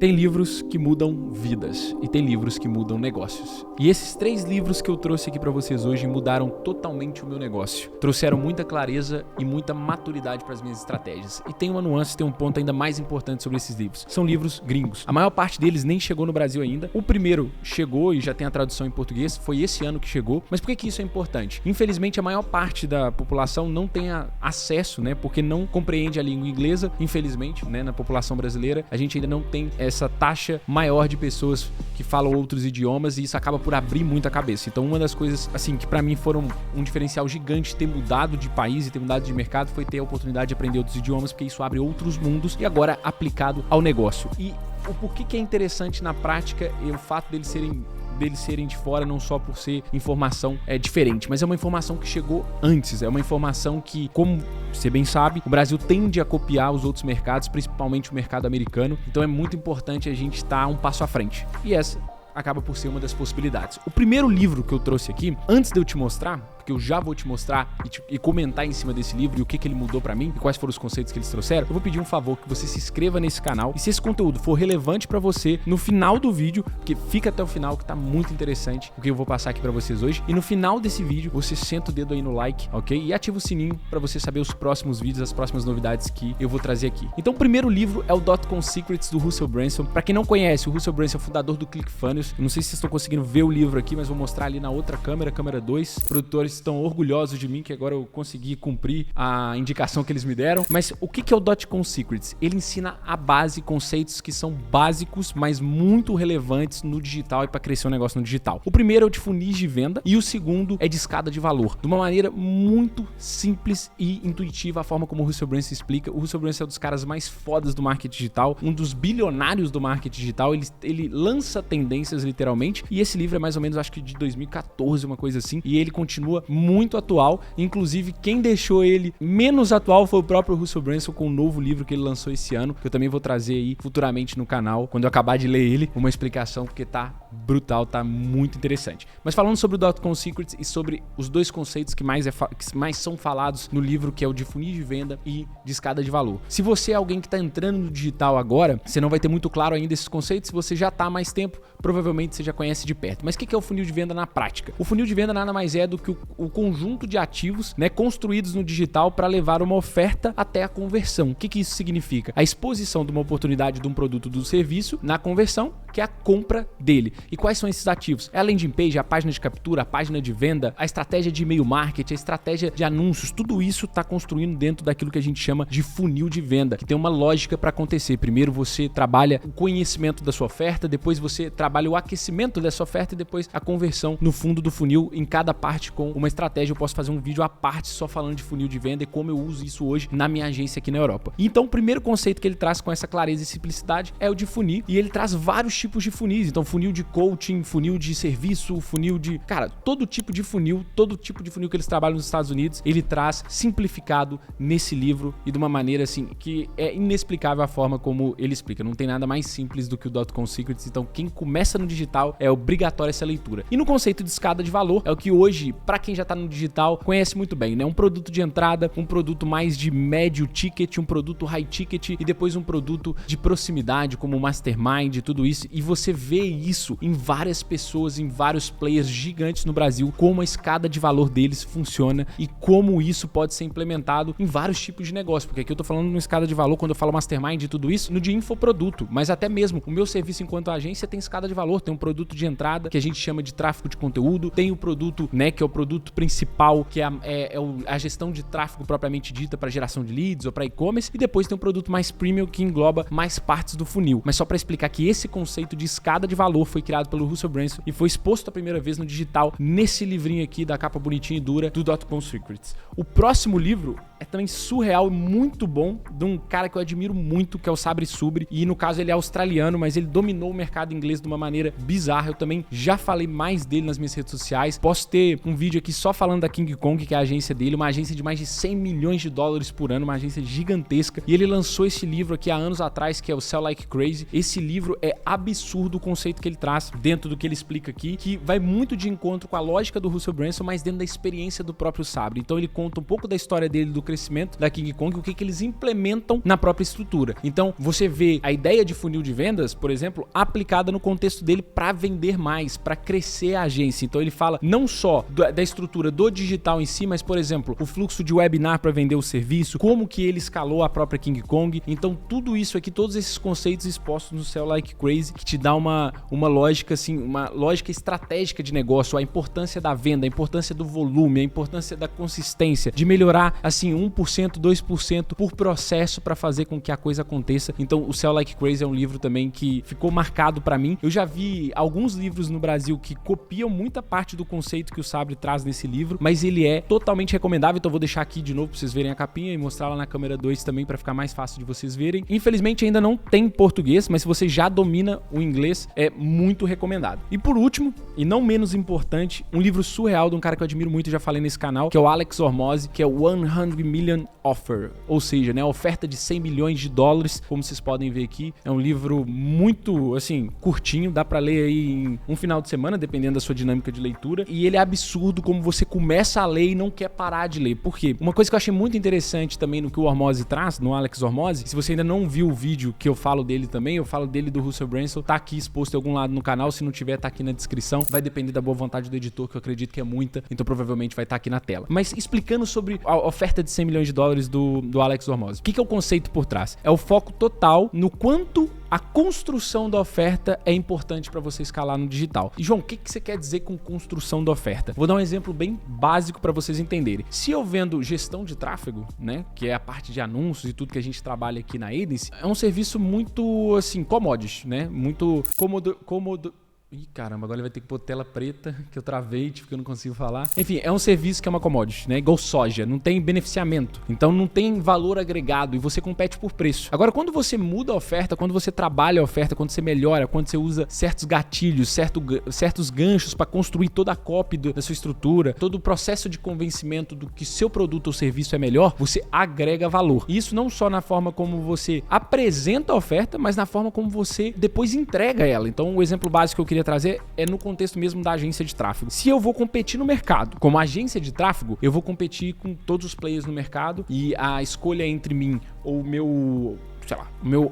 Tem livros que mudam vidas e tem livros que mudam negócios. E esses 3 livros que eu trouxe aqui pra vocês hoje mudaram totalmente o meu negócio. Trouxeram muita clareza e muita maturidade para as minhas estratégias. E tem uma nuance, tem um ponto ainda mais importante sobre esses livros. São livros gringos. A maior parte deles nem chegou no Brasil ainda. O primeiro chegou e já tem a tradução em português. Foi esse ano que chegou. Mas por que isso é importante? Infelizmente, a maior parte da população não tem acesso, né? Porque não compreende a língua inglesa. Infelizmente, né? Na população brasileira, a gente ainda não tem essa taxa maior de pessoas que falam outros idiomas e isso acaba por abrir muito a cabeça. Então uma das coisas, assim, que pra mim foram um diferencial gigante ter mudado de país e ter mudado de mercado foi ter a oportunidade de aprender outros idiomas, porque isso abre outros mundos e agora aplicado ao negócio. E o porquê que é interessante na prática é o fato deles serem de fora, não só por ser informação diferente, mas é uma informação que chegou antes, é uma informação que, como você bem sabe, o Brasil tende a copiar os outros mercados, principalmente o mercado americano, então é muito importante a gente estar um passo à frente. E essa acaba por ser uma das possibilidades. O primeiro livro que eu trouxe aqui, antes de eu te mostrar, porque eu já vou te mostrar e comentar em cima desse livro e o que ele mudou pra mim e quais foram os conceitos que eles trouxeram, eu vou pedir um favor, que você se inscreva nesse canal e se esse conteúdo for relevante pra você, no final do vídeo, porque fica até o final que tá muito interessante o que eu vou passar aqui pra vocês hoje, e no final desse vídeo você senta o dedo aí no like, ok? E ativa o sininho pra você saber os próximos vídeos, as próximas novidades que eu vou trazer aqui. Então o primeiro livro é o Dot-Com Secrets do Russell Brunson. Pra quem não conhece, o Russell Brunson é o fundador do ClickFunnels. Eu não sei se vocês estão conseguindo ver o livro aqui, mas vou mostrar ali na outra câmera, câmera 2. Produtores estão orgulhosos de mim, que agora eu consegui cumprir a indicação que eles me deram. Mas o que é o Dot-Com Secrets? Ele ensina a base, conceitos que são básicos, mas muito relevantes no digital e para crescer um negócio no digital. O primeiro é o de funis de venda e o segundo é de escada de valor. De uma maneira muito simples e intuitiva, a forma como o Russell Brunson explica. O Russell Brunson é um dos caras mais fodas do marketing digital, um dos bilionários do marketing digital. Ele lança tendências literalmente, e esse livro é mais ou menos, acho que de 2014, uma coisa assim, e ele continua muito atual. Inclusive, quem deixou ele menos atual foi o próprio Russell Brunson, com um novo livro que ele lançou esse ano, que eu também vou trazer aí futuramente no canal, quando eu acabar de ler ele, uma explicação, porque tá brutal, tá muito interessante. Mas falando sobre o Dot-Com Secrets e sobre os dois conceitos que mais são falados no livro, que é o de funil de venda e de escada de valor. Se você é alguém que tá entrando no digital agora, você não vai ter muito claro ainda esses conceitos. Se você já tá há mais tempo, provavelmente você já conhece de perto. Mas o que é o funil de venda na prática? O funil de venda nada mais é do que o conjunto de ativos, né, construídos no digital para levar uma oferta até a conversão. O que isso significa? A exposição de uma oportunidade de um produto ou do serviço na conversão, que é a compra dele. E quais são esses ativos? É a landing page, a página de captura, a página de venda, a estratégia de e-mail marketing, a estratégia de anúncios. Tudo isso está construindo dentro daquilo que a gente chama de funil de venda, que tem uma lógica para acontecer. Primeiro você trabalha o conhecimento da sua oferta, depois você trabalha o aquecimento dessa oferta e depois a conversão no fundo do funil, em cada parte com uma estratégia. Eu posso fazer um vídeo à parte só falando de funil de venda e como eu uso isso hoje na minha agência aqui na Europa. Então o primeiro conceito que ele traz com essa clareza e simplicidade é o de funil, e ele traz vários tipos de funis. Então funil de coaching, funil de serviço, funil de... Cara, todo tipo de funil que eles trabalham nos Estados Unidos, ele traz simplificado nesse livro e de uma maneira assim que é inexplicável a forma como ele explica. Não tem nada mais simples do que o Dot-Com Secrets. Então quem começa no digital é obrigatório essa leitura. E no conceito de escada de valor, é o que hoje, para quem já tá no digital, conhece muito bem, né? Um produto de entrada, um produto mais de médio ticket, um produto high ticket e depois um produto de proximidade, como o Mastermind e tudo isso. E você vê isso em várias pessoas, em vários players gigantes no Brasil, como a escada de valor deles funciona e como isso pode ser implementado em vários tipos de negócio. Porque aqui eu tô falando numa escada de valor, quando eu falo Mastermind e tudo isso, no de infoproduto, mas até mesmo o meu serviço enquanto agência tem escada de valor, tem um produto de entrada que a gente chama de tráfego de conteúdo, tem o produto, né, que é o produto principal, que é a gestão de tráfego propriamente dita para geração de leads ou para e-commerce, e depois tem um produto mais premium que engloba mais partes do funil. Mas só para explicar que esse conceito de escada de valor foi criado pelo Russell Brunson e foi exposto a primeira vez no digital nesse livrinho aqui da capa bonitinha e dura do Dot-Com Secrets. O próximo livro é também surreal e muito bom, de um cara que eu admiro muito, que é o Sabri Subri, e no caso ele é australiano, mas ele dominou o mercado inglês de uma maneira bizarra. Eu também já falei mais dele nas minhas redes sociais. Posso ter um vídeo aqui só falando da King Kong, que é a agência dele, uma agência de mais de 100 milhões de dólares por ano, uma agência gigantesca, e ele lançou esse livro aqui há anos atrás, que é o Sell Like Crazy. Esse livro é absurdo o conceito que ele traz dentro do que ele explica aqui, que vai muito de encontro com a lógica do Russell Brunson, mas dentro da experiência do próprio Sabre. Então ele conta um pouco da história dele, do crescimento da King Kong, o que eles implementam na própria estrutura. Então você vê a ideia de funil de vendas, por exemplo, aplicada no contexto dele para vender mais, para crescer a agência. Então ele fala não só da estrutura do digital em si, mas, por exemplo, o fluxo de webinar para vender o serviço, como que ele escalou a própria King Kong. Então tudo isso aqui, todos esses conceitos expostos no Sell Like Crazy, que te dá uma lógica assim, uma lógica estratégica de negócio, a importância da venda, a importância do volume, a importância da consistência, de melhorar assim 1%, 2% por processo para fazer com que a coisa aconteça. Então o Sell Like Crazy é um livro também que ficou marcado para mim. Eu já vi alguns livros no Brasil que copiam muita parte do conceito que o Sabre traz nesse livro, mas ele é totalmente recomendável. Então eu vou deixar aqui de novo para vocês verem a capinha e mostrar lá na câmera 2 também para ficar mais fácil de vocês verem. Infelizmente ainda não tem português, mas se você já domina o inglês, é muito recomendado. E por último, e não menos importante, um livro surreal de um cara que eu admiro muito e já falei nesse canal, que é o Alex Hormozi, que é o 100 Million Offer, ou seja, né, a oferta de 100 milhões de dólares, como vocês podem ver aqui. É um livro muito, assim, curtinho, dá pra ler aí em um final de semana, dependendo da sua dinâmica de leitura, e ele é absurdo como você começa a ler e não quer parar de ler. Por quê? Uma coisa que eu achei muito interessante também no que o Hormozi traz, no Alex Hormozi, se você ainda não viu o vídeo que eu falo dele também, eu falo dele do Russell Brunson, tá aqui exposto em algum lado no canal, se não tiver, tá aqui na descrição, vai depender da boa vontade do editor, que eu acredito que é muita, então provavelmente vai estar aqui na tela. Mas explicando sobre a oferta de 100 milhões de dólares do Alex Hormozi. O que é o conceito por trás? É o foco total no quanto a construção da oferta é importante para você escalar no digital. E João, o que você quer dizer com construção da oferta? Vou dar um exemplo bem básico para vocês entenderem. Se eu vendo gestão de tráfego, né, que é a parte de anúncios e tudo que a gente trabalha aqui na Adency, é um serviço muito, assim, commodity, né? Muito cômodo. Ih, caramba, agora ele vai ter que pôr tela preta, que eu travei, que eu não consigo falar. Enfim, é um serviço que é uma commodity, né? Igual soja, não tem beneficiamento. Então não tem valor agregado e você compete por preço. Agora, quando você muda a oferta, quando você trabalha a oferta, quando você melhora, quando você usa certos gatilhos, certos ganchos para construir toda a copy da sua estrutura, todo o processo de convencimento do que seu produto ou serviço é melhor, você agrega valor. E isso não só na forma como você apresenta a oferta, mas na forma como você depois entrega ela. Então, o exemplo básico que eu queria trazer é no contexto mesmo da agência de tráfego. Se eu vou competir no mercado como agência de tráfego, eu vou competir com todos os players no mercado e a escolha entre mim ou o meu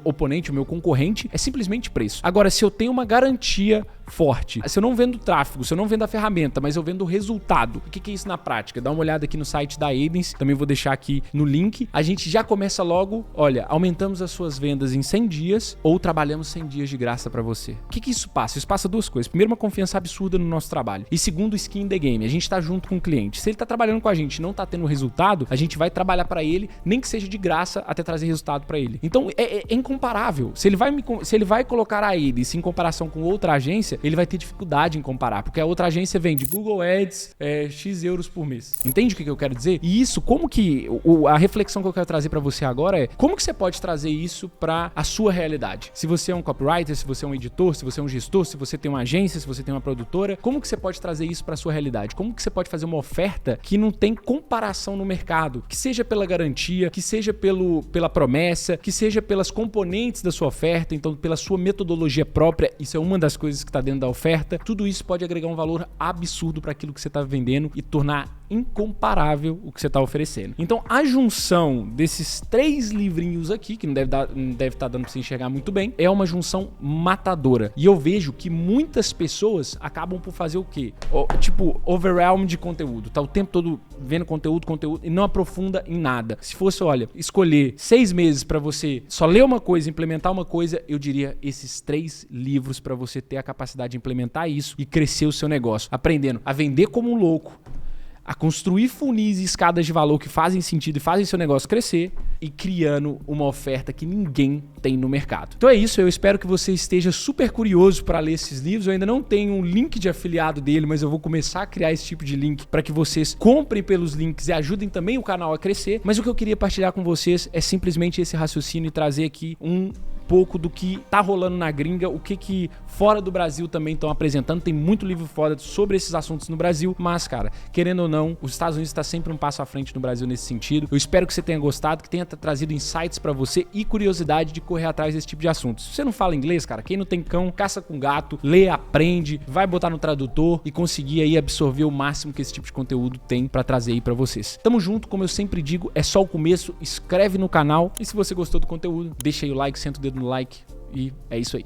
oponente, o meu concorrente, é simplesmente preço. Agora, se eu tenho uma garantia forte, se eu não vendo tráfego, se eu não vendo a ferramenta, mas eu vendo o resultado, o que é isso na prática? Dá uma olhada aqui no site da Adency, também vou deixar aqui no link. A gente já começa logo, olha, aumentamos as suas vendas em 100 dias ou trabalhamos 100 dias de graça para você. O que isso passa? Isso passa duas coisas. Primeiro, uma confiança absurda no nosso trabalho. E segundo, skin in the game. A gente tá junto com o cliente. Se ele tá trabalhando com a gente e não tá tendo resultado, a gente vai trabalhar para ele, nem que seja de graça, até trazer resultado para ele. Então, é incomparável. Se ele vai colocar a Adency em comparação com outra agência, ele vai ter dificuldade em comparar, porque a outra agência vende Google Ads X euros por mês. Entende o que eu quero dizer? E isso, como que a reflexão que eu quero trazer para você agora é como que você pode trazer isso para a sua realidade? Se você é um copywriter, se você é um editor, se você é um gestor, se você tem uma agência, se você tem uma produtora, como que você pode trazer isso para a sua realidade? Como que você pode fazer uma oferta que não tem comparação no mercado? Que seja pela garantia, que seja pela promessa, que seja pelas componentes da sua oferta, então pela sua metodologia própria. Isso é uma das coisas que está dentro da oferta. Tudo isso pode agregar um valor absurdo para aquilo que você está vendendo e tornar incomparável o que você está oferecendo. Então a junção desses 3 livrinhos aqui, que não deve estar dando para você enxergar muito bem, é uma junção matadora. E eu vejo que muitas pessoas acabam por fazer o quê? Tipo, overwhelm de conteúdo. Tá o tempo todo vendo conteúdo e não aprofunda em nada. Se fosse, olha, escolher 6 meses para você só ler uma coisa, implementar uma coisa, eu diria esses 3 livros para você ter a capacidade de implementar isso e crescer o seu negócio, aprendendo a vender como um louco, a construir funis e escadas de valor que fazem sentido e fazem seu negócio crescer e criando uma oferta que ninguém tem no mercado. Então é isso, eu espero que você esteja super curioso para ler esses livros. Eu ainda não tenho um link de afiliado dele, mas eu vou começar a criar esse tipo de link para que vocês comprem pelos links e ajudem também o canal a crescer. Mas o que eu queria partilhar com vocês é simplesmente esse raciocínio e trazer aqui um pouco do que tá rolando na gringa, o que fora do Brasil também estão apresentando. Tem muito livro foda sobre esses assuntos no Brasil, mas, cara, querendo ou não, os Estados Unidos está sempre um passo à frente no Brasil nesse sentido. Eu espero que você tenha gostado, que tenha trazido insights pra você e curiosidade de correr atrás desse tipo de assunto. Se você não fala inglês, cara, quem não tem cão, caça com gato, lê, aprende, vai botar no tradutor e conseguir aí absorver o máximo que esse tipo de conteúdo tem pra trazer aí pra vocês. Tamo junto, como eu sempre digo, é só o começo, inscreve no canal e se você gostou do conteúdo, deixa aí o like, senta o dedo no like e é isso aí.